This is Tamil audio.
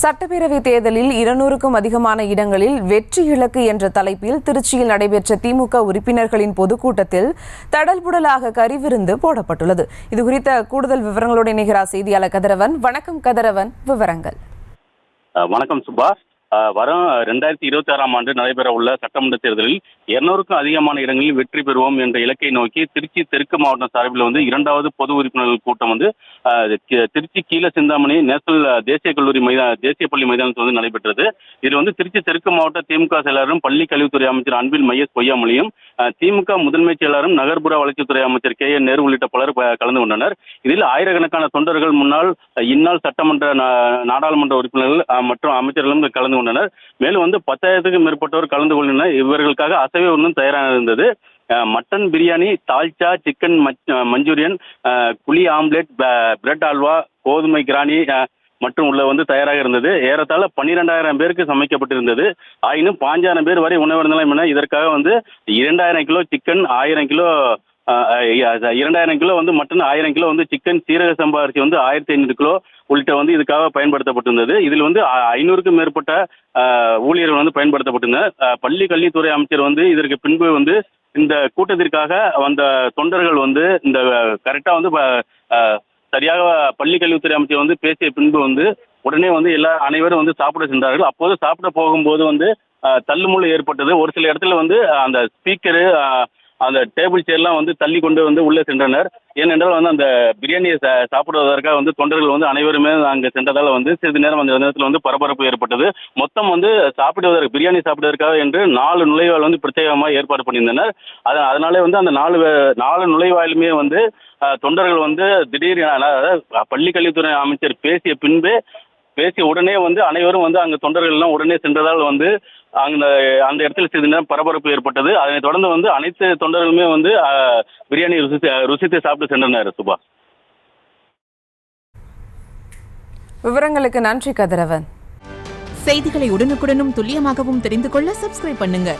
சட்டப்பேரவை தேர்தலில் 200க்கும் அதிகமான இடங்களில் வெற்றி இலக்கு என்ற தலைப்பில் திருச்சியில் நடைபெற்ற திமுக உறுப்பினர்களின் பொதுக்கூட்டத்தில் தடல்புடலாக கறிவிருந்து போடப்பட்டுள்ளது. இதுகுறித்த கூடுதல் விவரங்களோடு இணைகிறார் செய்தியாளர் கதிரவன். வணக்கம் கதிரவன், விவரங்கள். வணக்கம் சுபா. வரும் 2026ஆம் ஆண்டு நடைபெற உள்ள சட்டமன்ற தேர்தலில் 200க்கும் அதிகமான இடங்களில் வெற்றி பெறுவோம் என்ற இலக்கை நோக்கி திருச்சி தெற்கு மாவட்டம் சார்பில் இரண்டாவது பொது உறுப்பினர்கள் கூட்டம் திருச்சி கீழ சிந்தாமணி நேஷனல் தேசிய பள்ளி மைதானத்தில் நடைபெற்றது. இதில் திருச்சி தெற்கு மாவட்ட திமுக செயலாளரும் பள்ளி கல்வித்துறை அமைச்சர் அன்பில் மையஸ் பொய்யாமொழியும், திமுக முதன்மை செயலாளரும் நகர்ப்புற வளர்ச்சித்துறை அமைச்சர் கே என் நேரு உள்ளிட்ட பலர் கலந்து கொண்டனர். இதில் ஆயிரக்கணக்கான தொண்டர்கள், இந்நாள் சட்டமன்ற நாடாளுமன்ற உறுப்பினர்கள் மற்றும் அமைச்சர்களும் கலந்து கொண்டனர். மேலும் 10,000க்கும் மேற்பட்டோர் கலந்து கொண்டனர். இவர்களுக்காக அசைவ உணவும் தயாராக இருந்தது. Mutton biryani, dalcha, chicken Manchurian, புளி ஆம்லெட், பிரெட் அல்வா, கோதுமை கிராணி மற்றும் உள்ள தயாராக இருந்தது. ஏறத்தாழ 12,000 பேருக்கு சமைக்கப்பட்டிருந்தது. ஆயினும் 5,000 பேர் வரை உணவருந்தலாம் என இதற்காக 2,000 kilo chicken, 1,000 kilo 2,000 kilo mutton, 1,000 kilo chicken, சீரக சம்பா அரிசி 1,500 கிலோ உள்ளிட்ட இதுக்காக பயன்படுத்தப்பட்டிருந்தது. இதில் 500க்கும் மேற்பட்ட ஊழியர்கள் பயன்படுத்தப்பட்டிருந்தனர். பள்ளி கல்வித்துறை அமைச்சர் இதற்கு பின்பு இந்த கூட்டத்திற்காக வந்த தொண்டர்கள் இந்த கரெக்டா சரியாக பள்ளி கல்வித்துறை அமைச்சர் பேசிய பின்பு உடனே அனைவரும் சாப்பிட சென்றார்கள். அப்போது சாப்பிட போகும்போது தள்ளுமுள்ளு ஏற்பட்டது. ஒரு சில இடத்துல அந்த ஸ்பீக்கரு, அந்த டேபிள் சேர்லாம் தள்ளி கொண்டு உள்ளே சென்றனர். ஏனென்றால் அந்த பிரியாணியை சாப்பிடுவதற்காக தொண்டர்கள் அனைவருமே அங்கே சென்றதால் சிறிது நேரம் அந்த நேரத்தில் பரபரப்பு ஏற்பட்டது. மொத்தம் சாப்பிடுவதற்கு, பிரியாணி சாப்பிடுவதற்காக என்று 4 நுழைவாயில் பிரத்யேகமாக ஏற்பாடு பண்ணியிருந்தனர். அதனாலே அந்த 4 நுழைவாயிலுமே தொண்டர்கள் திடீர் பள்ளி கல்வித்துறை அமைச்சர் பேசிய பின்பே பேசிய உடனே அனைவரும் அங்கே தொண்டர்கள் எல்லாம் உடனே சென்றதால் அந்த இடத்துல சிறிது நேரம் பரபரப்பு ஏற்பட்டது. அதனைத் தொடர்ந்து அனைத்து தொண்டர்களுமே பிரியாணி ருசித்து சாப்பிட்டு சென்றனர். சுபா, விவரங்களுக்கு நன்றி கதிரவன். செய்திகளை உடனுக்குடனும் துல்லியமாகவும் தெரிந்து கொள்ள சப்ஸ்கிரைப் பண்ணுங்க.